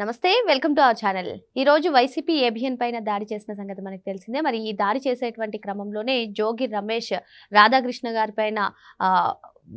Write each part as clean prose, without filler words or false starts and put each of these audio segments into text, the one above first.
నమస్తే welcome to our channel. ఈ రోజు వైసీపీ ఏబిఎన్ పైన దాడి చేసిన సంగతి మనకు తెలిసిందే. మరి ఈ దాడి చేసేటువంటి క్రమంలోనే జోగి రమేష్ రాధాకృష్ణ గారి పైన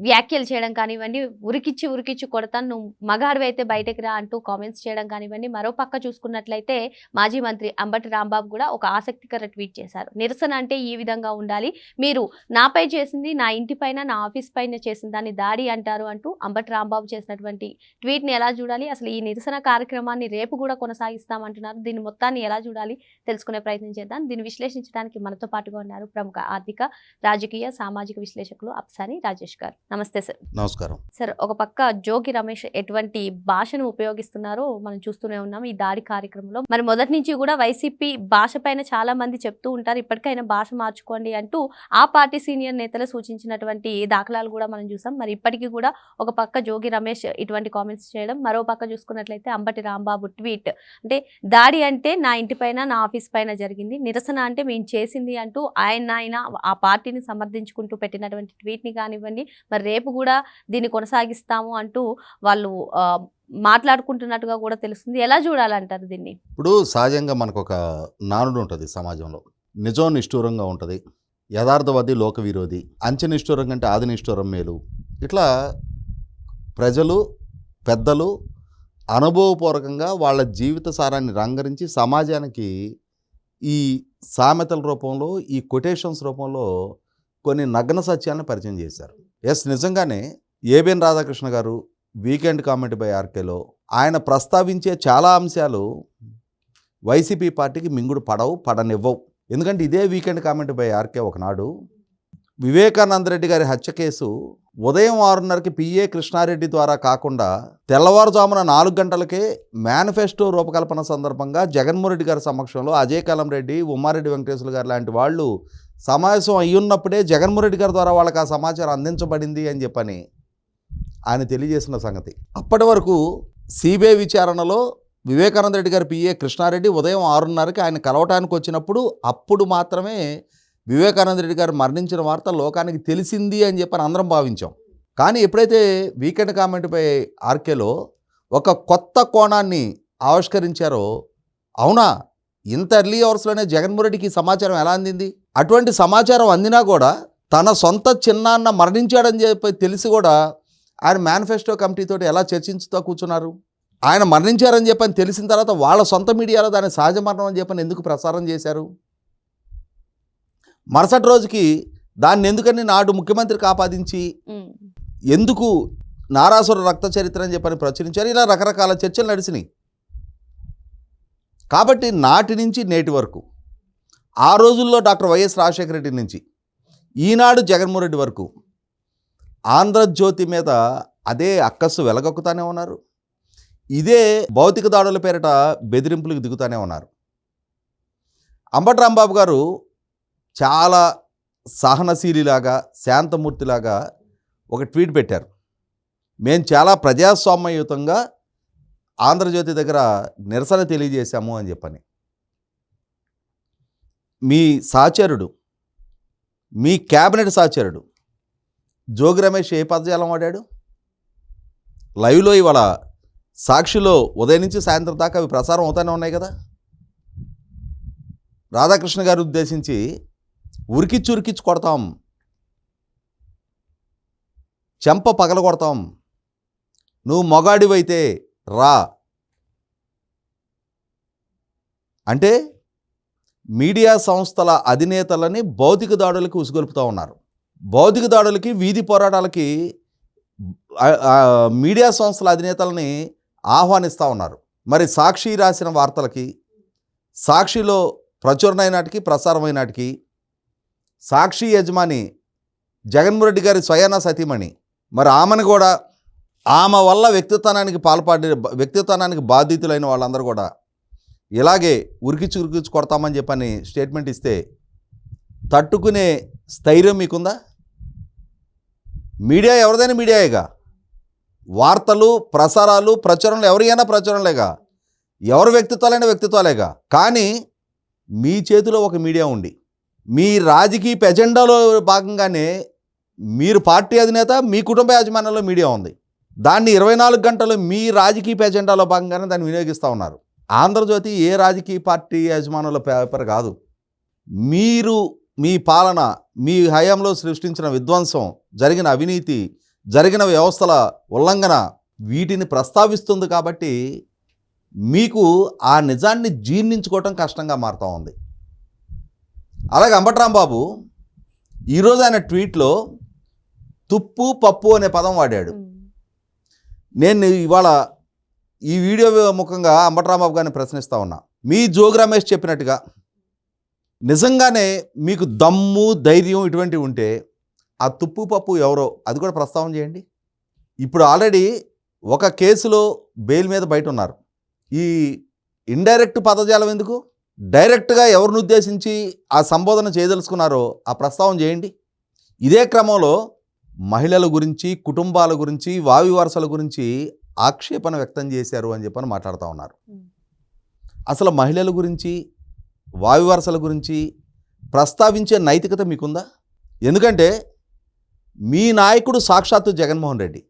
వ్యాఖ్యలు చేయడం కానివ్వండి, ఉరికిచ్చి కొడతాను, నువ్వు మగాడివి అయితే బయటకు రా అంటూ కామెంట్స్ చేయడం కానివ్వండి. మరో పక్క చూసుకున్నట్లయితే మాజీ మంత్రి అంబటి రాంబాబు కూడా ఒక ఆసక్తికర ట్వీట్ చేశారు. నిరసన అంటే ఈ విధంగా ఉండాలి, మీరు నాపై చేసింది నా ఇంటి పైన నా ఆఫీస్ పైన చేసిన దాన్ని దాడి అంటారు అంటూ అంబటి రాంబాబు చేసినటువంటి ట్వీట్ని ఎలా చూడాలి, అసలు ఈ నిరసన కార్యక్రమాన్ని రేపు కూడా కొనసాగిస్తామంటున్నారు. దీన్ని మొత్తాన్ని ఎలా చూడాలి తెలుసుకునే ప్రయత్నం చేద్దాం. దీన్ని విశ్లేషించడానికి మనతో పాటుగా ఉన్నారు ప్రముఖ ఆర్థిక, రాజకీయ, సామాజిక విశ్లేషకులు అప్సాని రాజేష్ గారు. నమస్తే సార్. నమస్కారం సార్. ఒక పక్క జోగి రమేష్ ఎటువంటి భాషను ఉపయోగిస్తున్నారో మనం చూస్తూనే ఉన్నాం ఈ దాడి కార్యక్రమంలో. మరి మొదటి నుంచి కూడా వైసీపీ భాష పైన చాలా మంది చెప్తూ ఉంటారు, ఇప్పటికైనా భాష మార్చుకోండి అంటూ ఆ పార్టీ సీనియర్ నేతలు సూచించినటువంటి దాఖలాలు కూడా మనం చూసాం. మరి ఇప్పటికీ కూడా ఒక పక్క జోగి రమేష్ ఇటువంటి కామెంట్స్ చేయడం, మరో పక్క చూసుకున్నట్లయితే అంబటి రాంబాబు ట్వీట్ అంటే దాడి అంటే నా ఇంటి పైన నా ఆఫీస్ పైన జరిగింది, నిరసన అంటే మేము చేసింది అంటూ ఆయన ఆ పార్టీని సమర్థించుకుంటూ పెట్టినటువంటి ట్వీట్ని కానివ్వండి, మరి రేపు కూడా దీన్ని కొనసాగిస్తాము అంటూ వాళ్ళు మాట్లాడుకుంటున్నట్టుగా కూడా తెలుస్తుంది. ఎలా చూడాలంటారు దీన్ని? ఇప్పుడు సహజంగా మనకు ఒక నానుడు ఉంటుంది సమాజంలో, నిజం నిష్ఠూరంగా ఉంటుంది, యథార్థవాది లోక విరోధి, అంచె నిష్ఠూరం కంటే ఆది నిష్ఠూరం మేలు. ఇట్లా ప్రజలు పెద్దలు అనుభవపూర్వకంగా వాళ్ళ జీవిత సారాన్ని రంగరించి సమాజానికి ఈ సామెతల రూపంలో, ఈ కొటేషన్స్ రూపంలో కొన్ని నగ్న సత్యాలను పరిచయం చేశారు. నిజంగానే ఏబిఎన్ రాధాకృష్ణ గారు వీకెండ్ కామెంట్ బై ఆర్కేలో ఆయన ప్రస్తావించే చాలా అంశాలు వైసీపీ పార్టీకి మింగుడు పడనివ్వవు. ఎందుకంటే ఇదే వీకెండ్ కామెంట్ బై ఆర్కే ఒకనాడు వివేకానంద రెడ్డి గారి హత్య కేసు ఉదయం 6:30కి పిఏ కృష్ణారెడ్డి ద్వారా కాకుండా తెల్లవారుజామున 4 గంటలకే మేనిఫెస్టో రూపకల్పన సందర్భంగా జగన్మోహన్ రెడ్డి గారి సమక్షంలో అజయ్ కలం రెడ్డి, ఉమ్మారెడ్డి వెంకటేశ్వర గారు లాంటి వాళ్ళు సమావేశం అయ్యున్నప్పుడే జగన్మోహన్ రెడ్డి గారి ద్వారా వాళ్ళకి ఆ సమాచారం అందించబడింది అని చెప్పని ఆయన తెలియజేసిన సంగతి. అప్పటి వరకు సిబిఐ విచారణలో వివేకానంద రెడ్డి గారి పిఏ కృష్ణారెడ్డి ఉదయం 6:30కి ఆయన కలవటానికి వచ్చినప్పుడు అప్పుడు మాత్రమే వివేకానంద రెడ్డి గారు మరణించిన వార్త లోకానికి తెలిసింది అని చెప్పని అందరం భావించాం. కానీ ఎప్పుడైతే వీకెండ్ కామెంట్ పై ఆర్కేలో ఒక కొత్త కోణాన్ని ఆవిష్కరించారో, అవునా ఇంత ఎర్లీ అవర్స్లోనే జగన్మోహన్ రెడ్డికి సమాచారం ఎలా అందింది, అటువంటి సమాచారం అందినా కూడా తన సొంత చిన్నాన్న మరణించాడని చెప్పి తెలిసి కూడా ఆయన మేనిఫెస్టో కమిటీతో ఎలా చర్చించుతూ కూర్చున్నారు? ఆయన మరణించారని చెప్పని తెలిసిన తర్వాత వాళ్ళ సొంత మీడియాలో దాన్ని సహజ మరణం అని చెప్పని ఎందుకు ప్రసారం చేశారు? మరుసటి రోజుకి దాన్ని ఎందుకని నాడు ముఖ్యమంత్రికి ఆపాదించి ఎందుకు నారాసుర రక్త చరిత్ర అని చెప్పని ప్రచురించారు? ఇలా రకరకాల చర్చలు నడిచినాయి. కాబట్టి నాటి నుంచి నేటి వరకు, ఆ రోజుల్లో డాక్టర్ వైఎస్ రాజశేఖర రెడ్డి నుంచి ఈనాడు జగన్మోహన్ రెడ్డి వరకు ఆంధ్రజ్యోతి మీద అదే అక్కస్సు వెలగొక్కుతానే ఉన్నారు. ఇదే భౌతిక దాడుల పేరిట బెదిరింపులకు దిగుతానే ఉన్నారు. అంబటి రాంబాబు గారు చాలా సహనశీలిలాగా, శాంతమూర్తిలాగా ఒక ట్వీట్ పెట్టారు. మేము చాలా ప్రజాస్వామ్యయుతంగా ఆంధ్రజ్యోతి దగ్గర నిరసన తెలియజేశాము అని చెప్పని. మీ సహచరుడు, మీ క్యాబినెట్ సహచరుడు జోగి రమేష్ ఏ పదజాలం వాడాడు? లైవ్లో ఇవాళ సాక్షిలో ఉదయం నుంచి సాయంత్రం దాకా అవి ప్రసారం అవుతూనే ఉన్నాయి కదా. రాధాకృష్ణ గారు ఉద్దేశించి ఉరికిచ్చి కొడతాం, చెంప పగల కొడతాం, నువ్వు మొగాడివైతే రా అంటే మీడియా సంస్థల అధినేతలని భౌతిక దాడులకి ఉసుగొలుపుతూ ఉన్నారు. భౌతిక దాడులకి, వీధి పోరాటాలకి మీడియా సంస్థల అధినేతలని ఆహ్వానిస్తూ ఉన్నారు. మరి సాక్షి రాసిన వార్తలకి, సాక్షిలో ప్రచురణైనాటికి, ప్రసారమైనాటికి సాక్షి యజమాని జగన్మోహన్ రెడ్డి గారి స్వయాన సతీమణి, మరి ఆమెను కూడా, ఆమె వల్ల వ్యక్తిత్వానికి బాధితులైన వాళ్ళందరూ కూడా ఇలాగే ఉరికిచ్చి కొడతామని చెప్పని స్టేట్మెంట్ ఇస్తే తట్టుకునే స్థైర్యం మీకుందా? మీడియా ఎవరిదైనా మీడియాయేగా, వార్తలు, ప్రసారాలు, ప్రచురణలు ఎవరికైనా ప్రచురణలేగా, ఎవరి వ్యక్తిత్వాలేగా. కానీ మీ చేతిలో ఒక మీడియా ఉండి మీ రాజకీయ ఎజెండాలో భాగంగానే మీరు పార్టీ అధినేత, మీ కుటుంబ యాజమాన్యంలో మీడియా ఉంది. దాన్ని 24 గంటలు మీ రాజకీయ ఎజెండాలో భాగంగానే దాన్ని వినియోగిస్తూ ఉన్నారు. ఆంధ్రజ్యోతి ఏ రాజకీయ పార్టీ యజమానుల పేపర్ కాదు. మీరు మీ పాలన, మీ హయాంలో సృష్టించిన విధ్వంసం, జరిగిన అవినీతి, జరిగిన వ్యవస్థల ఉల్లంఘన వీటిని ప్రస్తావిస్తుంది కాబట్టి మీకు ఆ నిజాన్ని జీర్ణించుకోవటం కష్టంగా మారుతూ ఉంది. అలాగే అంబట్రాంబాబు ఈరోజు ఆయన ట్వీట్లో తుప్పు పప్పు అనే పదం వాడాడు. నేను ఇవాళ ఈ వీడియో ముఖంగా అంబట్రాంబాబు గారిని ప్రశ్నిస్తూ ఉన్నా. మీ జోగి రమేష్ చెప్పినట్టుగా నిజంగానే మీకు దమ్ము, ధైర్యం ఇటువంటివి ఉంటే ఆ తుప్పు పప్పు ఎవరో అది కూడా ప్రస్తావన చేయండి. ఇప్పుడు ఆల్రెడీ ఒక కేసులో బెయిల్ మీద బయట ఉన్నారు. ఈ ఇండైరెక్ట్ పదజాలం ఎందుకు? డైరెక్ట్గా ఎవరిని ఉద్దేశించి ఆ సంబోధన చేయదలుచుకున్నారో ఆ ప్రస్తావన చేయండి. ఇదే క్రమంలో మహిళల గురించి, కుటుంబాల గురించి, వావి వరసల గురించి ఆక్షేపణ వ్యక్తం చేశారు అని చెప్పని మాట్లాడుతూ ఉన్నారు. అసలు మహిళల గురించి, వావి వరసల గురించి ప్రస్తావించే నైతికత మీకుందా? ఎందుకంటే మీ నాయకుడు సాక్షాత్తు జగన్మోహన్ రెడ్డి.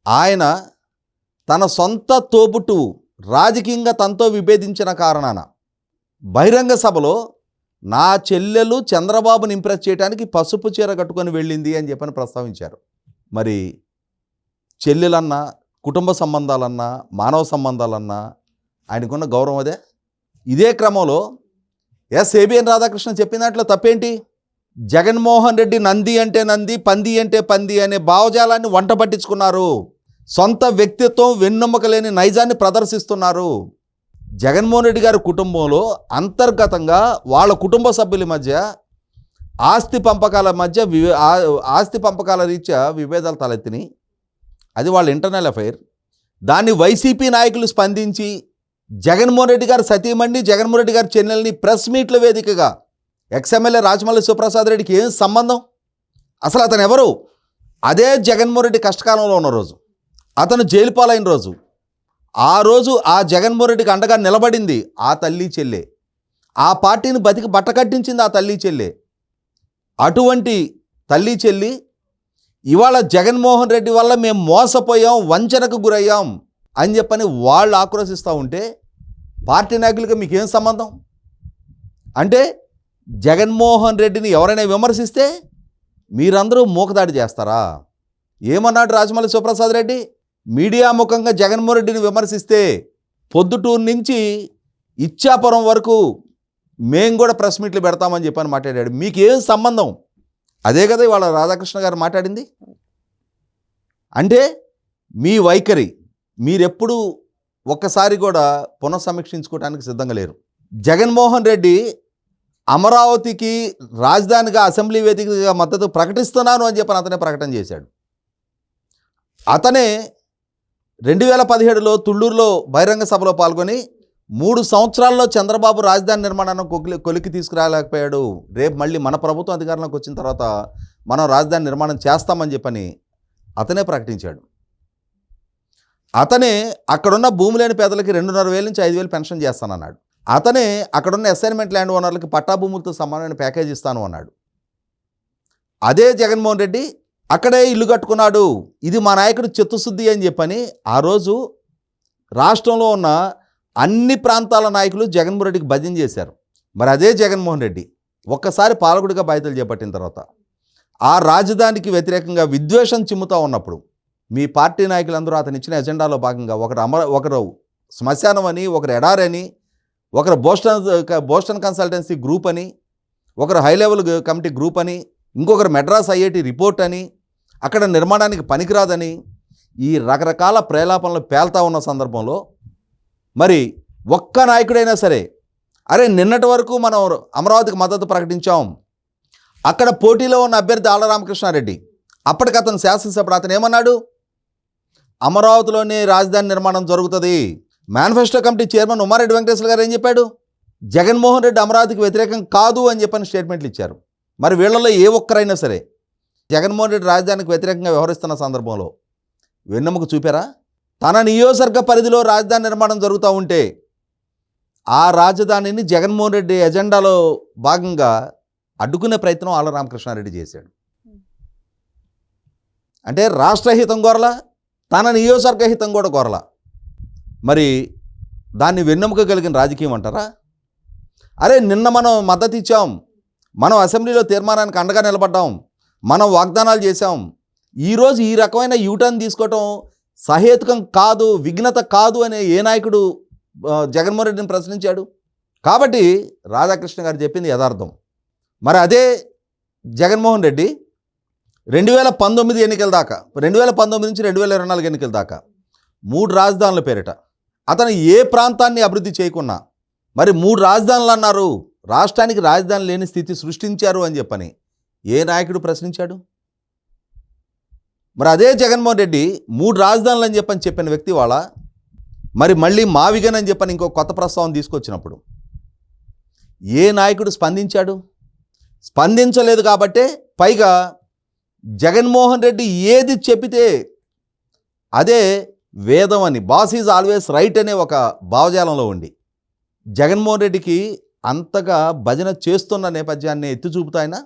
ఆయన తన సొంత తోబుట్టువు రాజకీయంగా తనతో విభేదించిన కారణాన బహిరంగ సభలో నా చెల్లెలు చంద్రబాబుని ఇంప్రెస్ చేయడానికి పసుపు చీర కట్టుకొని వెళ్ళింది అని చెప్పని ప్రస్తావించారు. మరి చెల్లెలన్నా, కుటుంబ సంబంధాలన్నా, మానవ సంబంధాలన్నా ఆయనకున్న గౌరవం అదే. ఇదే క్రమంలో ఏబిఎన్ రాధాకృష్ణ చెప్పిన దాంట్లో తప్పేంటి? జగన్మోహన్ రెడ్డి నంది అంటే నంది, పంది అంటే పంది అనే భావజాలాన్ని వంట పట్టించుకున్నారు. సొంత వ్యక్తిత్వం, వెన్నెముక లేని నైజాన్ని ప్రదర్శిస్తున్నారు. జగన్మోహన్ రెడ్డి గారి కుటుంబంలో అంతర్గతంగా వాళ్ళ కుటుంబ సభ్యుల మధ్య ఆస్తి పంపకాల రీత్యా విభేదాలు తలెత్తినాయి. అది వాళ్ళ ఇంటర్నల్ అఫైర్. దాన్ని వైసీపీ నాయకులు స్పందించి జగన్మోహన్ రెడ్డి గారు సతీమణి, జగన్మోహన్ రెడ్డి గారి చెల్లెల్ని ప్రెస్ మీట్ల వేదికగా ఎక్స్ఎమ్మెల్యే రాజమౌళి శివప్రసాద్ రెడ్డికి ఏం సంబంధం? అసలు అతను ఎవరు? అదే జగన్మోహన్ రెడ్డి కష్టకాలంలో ఉన్న రోజు, అతను జైలు పాలైన రోజు, ఆ రోజు ఆ జగన్మోహన్ రెడ్డికి అండగా నిలబడింది ఆ తల్లి చెల్లె. ఆ పార్టీని బతికి బట్టకట్టించింది ఆ తల్లి చెల్లె. అటువంటి తల్లి చెల్లి ఇవాళ జగన్మోహన్ రెడ్డి వల్ల మేము మోసపోయాం, వంచనకు గురయ్యాం అని చెప్పని వాళ్ళు ఆక్రోశిస్తూ ఉంటే పార్టీ నాయకులకి మీకేం సంబంధం? అంటే జగన్మోహన్ రెడ్డిని ఎవరైనా విమర్శిస్తే మీరందరూ మూకదాడి చేస్తారా? ఏమన్నాడు రాజమౌళి శివప్రసాద్ రెడ్డి? మీడియా ముఖంగా జగన్మోహన్ రెడ్డిని విమర్శిస్తే పొద్దుటూరు నుంచి ఇచ్చాపురం వరకు మేము కూడా ప్రెస్ మీట్లు పెడతామని చెప్పని మాట్లాడాడు. మీకు ఏం సంబంధం? అదే కదా ఇవాళ రాధాకృష్ణ గారు మాట్లాడింది. అంటే మీ వైఖరి మీరెప్పుడు ఒక్కసారి కూడా పునఃసమీక్షించుకోవడానికి సిద్ధంగా లేరు. జగన్మోహన్ రెడ్డి అమరావతికి రాజధానిగా, అసెంబ్లీ వేదికగా మద్దతు ప్రకటిస్తున్నాను అని చెప్పని అతనే ప్రకటన చేశాడు. అతనే 2017లో తుళ్ళూరులో బహిరంగ సభలో పాల్గొని 3 సంవత్సరాల్లో చంద్రబాబు రాజధాని నిర్మాణాన్ని కొలికి తీసుకురాలేకపోయాడు. రేపు మళ్ళీ మన ప్రభుత్వం అధికారంలోకి వచ్చిన తర్వాత మనం రాజధాని నిర్మాణం చేస్తామని చెప్పని అతనే ప్రకటించాడు. అతనే అక్కడున్న భూమి లేని పేదలకి 2,500 నుంచి 5,000 పెన్షన్ చేస్తానన్నాడు. అతనే అక్కడున్న అసైన్మెంట్ ల్యాండ్ ఓనర్లకి పట్టా భూములతో సమానమైన ప్యాకేజ్ ఇస్తాను అన్నాడు. అదే జగన్మోహన్ రెడ్డి అక్కడే ఇల్లు కట్టుకున్నాడు. ఇది మా నాయకుడు చిత్తశుద్ధి అని చెప్పని ఆ రోజు రాష్ట్రంలో ఉన్న అన్ని ప్రాంతాల నాయకులు జగన్మోహన్ రెడ్డికి భజన చేశారు. మరి అదే జగన్మోహన్ రెడ్డి ఒక్కసారి పాలకుడిగా బాధ్యతలు చేపట్టిన తర్వాత ఆ రాజధానికి వ్యతిరేకంగా విద్వేషం చిమ్ముతూ ఉన్నప్పుడు మీ పార్టీ నాయకులందరూ అతను ఇచ్చిన ఎజెండాలో భాగంగా ఒకరు శ్మశానం అని, ఒకరు ఎడారని, ఒకరు బోస్టన్ కన్సల్టెన్సీ గ్రూప్ అని, ఒకరు హై లెవెల్ కమిటీ గ్రూప్ అని, ఇంకొకరు మెడ్రాస్ ఐఐటి రిపోర్ట్ అని, అక్కడ నిర్మాణానికి పనికిరాదని ఈ రకరకాల ప్రేలాపనలు పేల్తా ఉన్న సందర్భంలో మరి ఒక్క నాయకుడైనా సరే అరే నిన్నటి వరకు మనం అమరావతికి మద్దతు ప్రకటించాం, అక్కడ పోటీలో ఉన్న అభ్యర్థి ఆళ్ల రామకృష్ణారెడ్డి అప్పటికి అతను శాసనసభ్యుడు, అతను ఏమన్నాడు? అమరావతిలోనే రాజధాని నిర్మాణం జరుగుతుంది. Manifesto committee chairman Umareddy Venkateswara గారు ఏం చెప్పాడు? జగన్మోహన్ రెడ్డి అమరావతికి వ్యతిరేకం కాదు అని చెప్పని స్టేట్మెంట్లు ఇచ్చారు. మరి వీళ్ళలో ఏ ఒక్కరైనా సరే జగన్మోహన్ రెడ్డి రాజధానికి వ్యతిరేకంగా వ్యవహరిస్తున్న సందర్భంలో వెన్నెముక చూపారా? తన నియోజకవర్గ పరిధిలో రాజధాని నిర్మాణం జరుగుతూ ఉంటే ఆ రాజధానిని జగన్మోహన్ రెడ్డి ఎజెండాలో భాగంగా అడ్డుకునే ప్రయత్నం ఆళ్ల రామకృష్ణారెడ్డి చేశాడు. అంటే రాష్ట్రహితం కోరలా, తన నియోజకవర్గ హితం కూడా కోరలా. మరి దాన్ని వెన్నెముక కలిగిన రాజకీయం అంటారా? అరే నిన్న మనం మద్దతు ఇచ్చాం, మనం అసెంబ్లీలో తీర్మానానికి అండగా నిలబడ్డాం, మనం వాగ్దానాలు చేశాం, ఈరోజు ఈ రకమైన యూటర్న్ తీసుకోవటం సహేతుకం కాదు, విఘ్నత కాదు అనే ఏ నాయకుడు జగన్మోహన్ రెడ్డిని ప్రశ్నించాడు? కాబట్టి రాధాకృష్ణ గారు చెప్పింది యథార్థం. మరి అదే జగన్మోహన్ రెడ్డి 2019 ఎన్నికల దాకా, 2019 నుంచి 2024 ఎన్నికల దాకా 3 రాజధానుల పేరిట అతను ఏ ప్రాంతాన్ని అభివృద్ధి చేయకున్నా, మరి 3 రాజధానులు అన్నారు, రాష్ట్రానికి రాజధాని లేని స్థితి సృష్టించారు అని చెప్పని ఏ నాయకుడు ప్రశ్నించాడు? మరి అదే జగన్మోహన్ రెడ్డి 3 రాజధానులు అని చెప్పిన వ్యక్తి వాళ్ళ మరి మళ్ళీ మావిగన్ అని చెప్పని ఇంకో కొత్త ప్రస్తావన తీసుకొచ్చినప్పుడు ఏ నాయకుడు స్పందించాడు? స్పందించలేదు. కాబట్టే పైగా జగన్మోహన్ రెడ్డి ఏది చెప్పితే అదే వేదం అని, బాస్ ఈజ్ ఆల్వేస్ రైట్ అనే ఒక భావజాలంలో ఉండి జగన్మోహన్ రెడ్డికి అంతగా భజన చేస్తున్న నేపథ్యాన్ని ఎత్తి చూపుతాయినా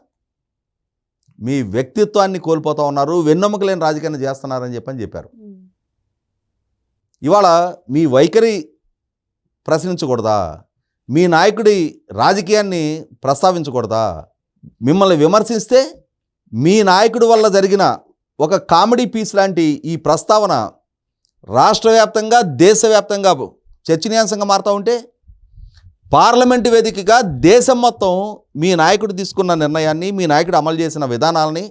మీ వ్యక్తిత్వాన్ని కోల్పోతూ ఉన్నారు, వెన్నెముక లేని రాజకీయాన్ని చేస్తున్నారని చెప్పారు. ఇవాళ మీ వైఖరి ప్రశ్నించకూడదా? మీ నాయకుడి రాజకీయాన్ని ప్రస్తావించకూడదా? మిమ్మల్ని విమర్శిస్తే మీ నాయకుడి వల్ల జరిగిన ఒక కామెడీ పీస్ లాంటి ఈ ప్రస్తావన రాష్ట్ర వ్యాప్తంగా దేశవ్యాప్తంగా చర్చనీయాంశంగా మారుతూ ఉంటే పార్లమెంటు వేదికగా దేశం మొత్తం మీ నాయకుడు తీసుకున్న నిర్ణయాన్ని, మీ నాయకుడు అమలు చేసిన విధానాలని,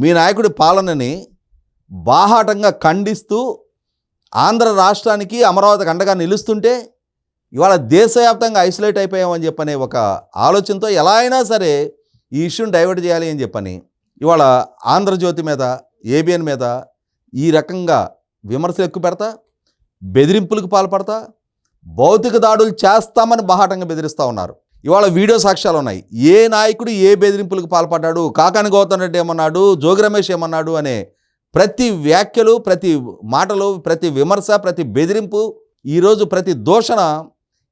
మీ నాయకుడి పాలనని బాహాటంగా ఖండిస్తూ ఆంధ్ర రాష్ట్రానికి అమరావతికి అండగా నిలుస్తుంటే ఇవాళ దేశవ్యాప్తంగా ఐసోలేట్ అయిపోయామని చెప్పనే ఒక ఆలోచనతో ఎలా అయినా సరే ఈ ఇష్యూని డైవర్ట్ చేయాలి అని చెప్పని ఇవాళ ఆంధ్రజ్యోతి మీద, ఏబిఎన్ మీద ఈ రకంగా విమర్శలు ఎక్కువ పెడతా, బెదిరింపులకు పాల్పడతా, భౌతిక దాడులు చేస్తామని బాహాటంగా బెదిరిస్తూ ఉన్నారు. ఇవాళ వీడియో సాక్ష్యాలు ఉన్నాయి. ఏ నాయకుడు ఏ బెదిరింపులకు పాల్పడ్డాడు, కాకాని గౌతమ్ రెడ్డి ఏమన్నాడు, జోగి రమేష్ ఏమన్నాడు అనే ప్రతి వ్యాఖ్యలు, ప్రతి మాటలు, ప్రతి విమర్శ, ప్రతి బెదిరింపు, ఈరోజు ప్రతి దూషణ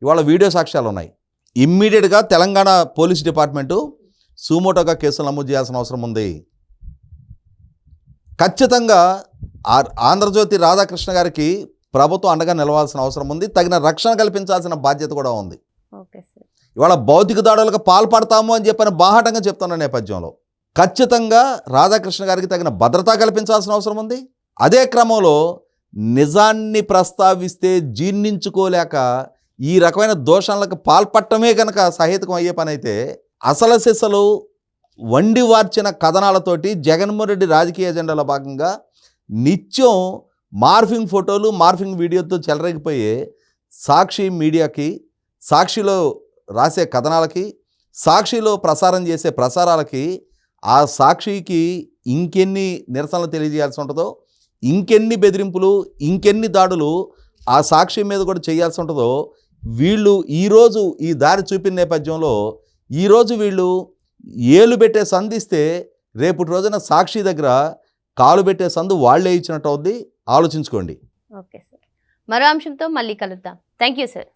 ఇవాళ వీడియో సాక్ష్యాలు ఉన్నాయి. ఇమ్మీడియట్గా తెలంగాణ పోలీస్ డిపార్ట్మెంటు సుమోటోగా కేసులు నమోదు చేయాల్సిన అవసరం ఉంది. ఖచ్చితంగా ఆంధ్రజ్యోతి రాధాకృష్ణ గారికి ప్రభుత్వం అండగా నిలవాల్సిన అవసరం ఉంది, తగిన రక్షణ కల్పించాల్సిన బాధ్యత కూడా ఉంది. ఇవాళ భౌతిక దాడులకు పాల్పడతాము అని చెప్పని బాహాటంగా చెప్తున్న నేపథ్యంలో ఖచ్చితంగా రాధాకృష్ణ గారికి తగిన భద్రత కల్పించాల్సిన అవసరం ఉంది. అదే క్రమంలో నిజాన్ని ప్రస్తావిస్తే జీర్ణించుకోలేక ఈ రకమైన దోషాలకు పాల్పడటమే కనుక సహేతుకం అయ్యే పని అయితే అసలు సిసలు వండి వార్చిన కథనాలతోటి జగన్మోహన్ రెడ్డి రాజకీయ ఎజెండాలో భాగంగా నిత్యం మార్ఫింగ్ ఫోటోలు, మార్ఫింగ్ వీడియోతో చెలరేగిపోయే సాక్షి మీడియాకి, సాక్షిలో రాసే కథనాలకి, సాక్షిలో ప్రసారం చేసే ప్రసారాలకి ఆ సాక్షికి ఇంకెన్ని నిరసనలు తెలియజేయాల్సి ఉంటుందో, ఇంకెన్ని బెదిరింపులు, ఇంకెన్ని దాడులు ఆ సాక్షి మీద కూడా చేయాల్సి ఉంటుందో వీళ్ళు ఈరోజు ఈ దారి చూపిన నేపథ్యంలో ఈరోజు వీళ్ళు ఏలు పెట్టే సంధిస్తే రేపటి రోజున సాక్షి దగ్గర కాలు పెట్టే సందు వాళ్లే ఇచ్చినట్టు అవుద్ది. ఆలోచించుకోండి. ఓకే సార్, మరో అంశంతో మళ్ళీ కలుద్దాం. Thank you sir.